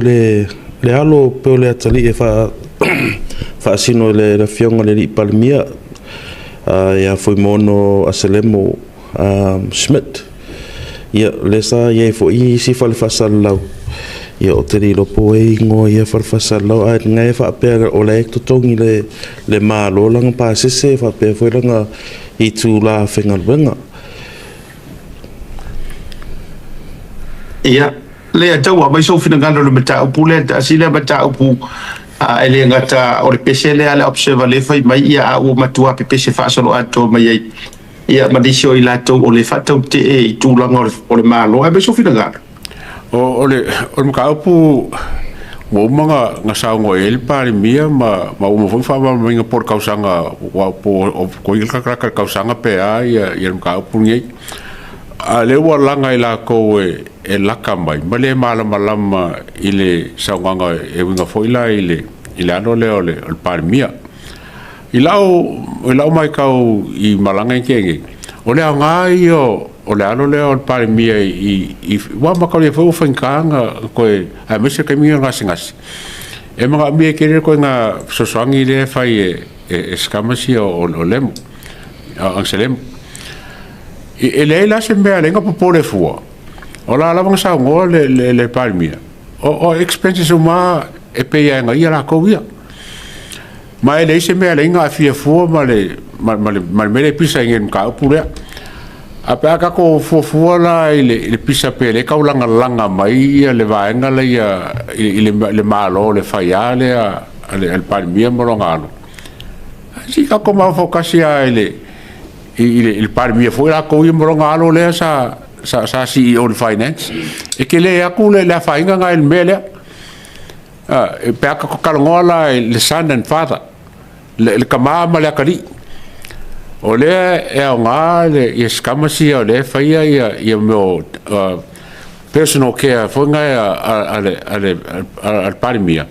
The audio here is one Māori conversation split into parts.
le alo pe le atali e fa sino le fionga le palmia ya foi mono aselemo Schmidt ya lesa ye fo I si fa le fasalau ya o te lo poe ngo ya fa fasalau a ngai fa pe o le to tongi le malo lang pa se fa pe foi langa I tu la fenga benga ia le ataua mai so fina ngalo le mata upule ta sila mata upu ele ngata o le pesele ale observa le fai mai ia o matua pe pese fa solo ato mai ia madisio ila to o le fata te e tu langa o le malo ai mai so fina ngalo o le ka upu mo manga nga sa ngo el pare mia ma mo fa ma nga por kausanga wa po ko il ka kausanga pe ia ka upu ngai ale wa langa ila ko e laka mai male malama ile saunga e winga foila ile ano le ole al parmia ilau mai kau I malanga kenge ole ngai o ole ano le al parmia I wa makau le fo fankanga ko a mese ka mi nga singas e mga mi kere ko nga sosangi le fai e skamasi o lemo ang selem ele la se me alenga po le fua ola la vamos a ngo le palmia o expenses uma e pe ia nga ia la ko ia mai le se me alenga fia fua ma le pisa ngem ka pure a pe ka ko fua la ile pisa pe le ka langa mai ia le vaenga le ia le malo le faiale al palmia mo ngalo si ka ko ma focasia ile il palmia foi la ko ia mo ngalo le sa CEO de finance e ke le aku le la fainga nga il mele e pe ka ko kalongola le son and father le kama ma le kali o le e nga le eskamasi o le faia ia mo personal care foi nga al palmia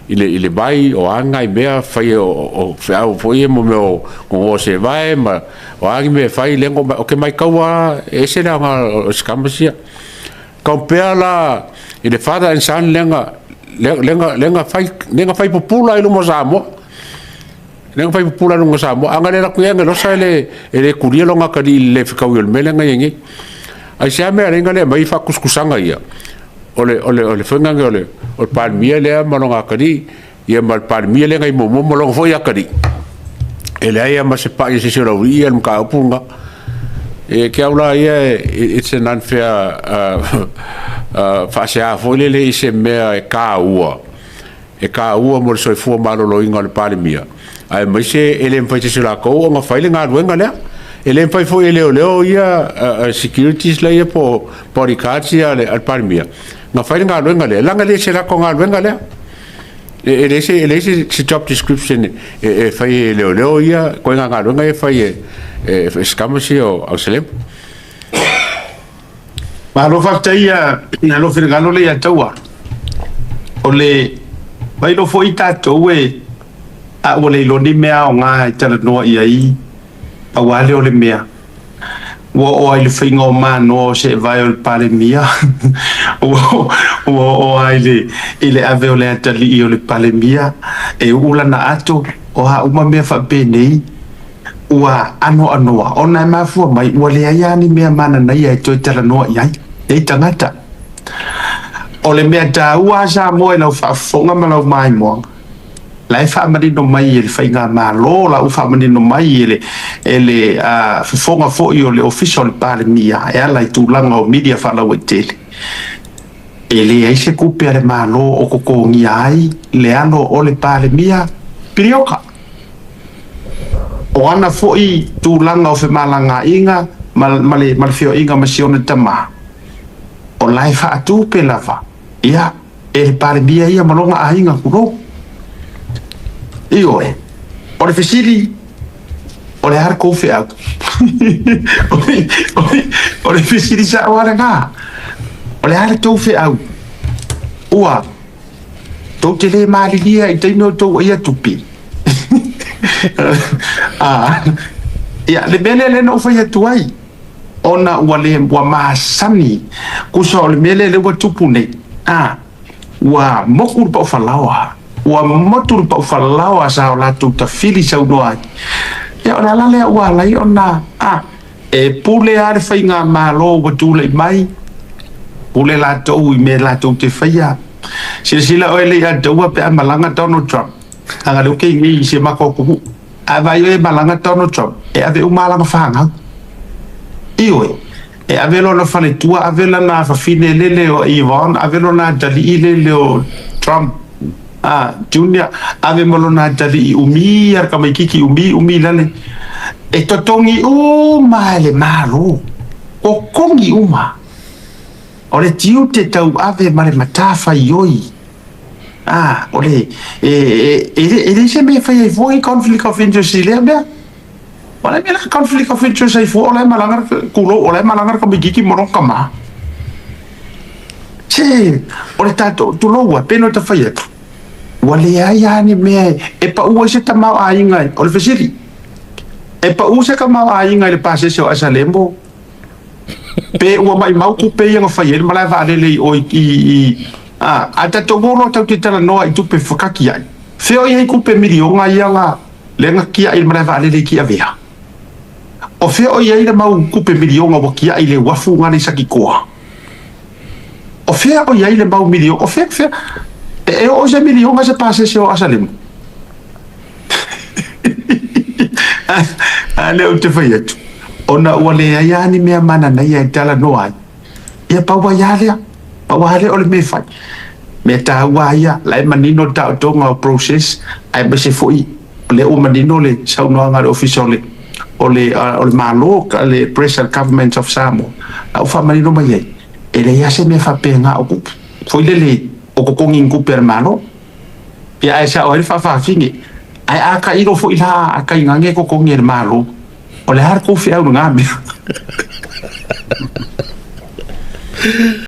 ile bai o anga I mea fai o fau foi mo meu o se vai ma o anga me fai lengo o ke mai kaua ese na o skamsia compare la ile father and son lenga fai popula ilo mosamo lenga fai popula no mosamo anga le ku yanga lo sale ele kuria longa kali le fikau el melenga yengi ai se me renga le mai fa kuskusanga ia ole fenga ole o palmia le malonga kadi ia mal palmia le ngai mo molong foi akadi ele ai ma se pa se lo ia el ka punga e ke aula ia it's an unfair fa se a foi le se me ka ua mo so fu malo lo inga le palmia ai mai se ele fa se la ko nga fa le nga wenga le ele fa foi leo ia securities la ia po ricazzi al palmia nga fai nga luenga le langa le sera ko nga luenga le ele se job description e fai leo ia ko nga luenga e fai skamasi o auselem ma lo faktaia na lo firgalo le ya tawa ole vai lo foi tato we a ole lo ni mea o nga tala no ia a wale ole mea o ai le fingo mano se vai al palemia o ai le ave ole atali o le palemia e ula na ato o ha uma me fa bene ua ano ona ma fu mai ole ai ni me mana na ia to tala no ia e tangata ole me ta ua sa mo na fa fonga ma mai mo lai fa mari no mai ele fai nga malo la u fa mari no mai ele fonga fo io le official palemia e ala tu langa o media fa la wetele ele ai se kupe ale malo o ko ngi ai le ano o le palemia pirioka o ana fo I tu langa o fe malanga inga mal fio inga masione tama o lai fa tu pe lava ia ele palemia ia malonga ainga kuro io o le fesili o le har kofi au o le fesili sa wala nga o le har tofi au ua to te le mali dia I te no to ia tupi ia le bele le no fa tuai ona wale wa masani kuso le mele le wa tupune ua moku pa falawa ua motu pa falawa sa la tu ta fili sa unoa ya ona la le ua lai ona e pule are fainga malo wa tule mai pule la to I me la to te faia sila ole ya to wa pe malanga Donald Trump anga lo ke ngi se makoko ava yo malanga Donald Trump e ave malanga fanga iwe e avelo na fale tua avela na fa fine lele o Ivan avelo na dali lele o Trump Junior ave molo na dali umi ar kama kiki umi lale e totongi o male malo o kongi uma ole tiu te tau ave male matafa yoi ole e se me fai foi conflict of interest le bia ole me conflict of interest ai fo ole malangar kulo ole malangar ko bigi ki moron kama che ole tato tu lo wa peno ta fai wale ya ni me e pa u se ta ma ai ngai ole fesiri e pa u se ka ma ai ngai le pase se o asalembo pe u mai mau ku pe yang fai le mala va le o I ata to goro tau te tala noa I tupe whakaki ai. Whio iei kupe milionga ianga lenga kia I mara vale le kia vea. O whio iei le mau kupe milionga wa kia I le wafu ngane saki koa. O whio iei le mau milionga. O whio e o se milionga se pase se o asalemu. Leo te whai atu. Ona ua le aiani mea mana na ia tala noa ai. Ia paua ialea. Wahale ole me fai me ta waya la manino ta tonga o process ai be se foi le o manino le sa no nga official ole malo le present government of Samoa au fa manino mai ele ya se me fa penga o foi le o ko ngin ku per malo ya esa o fa fingi ai aka iro foi la aka ngange ko ngir malo ole har ko fi au ngami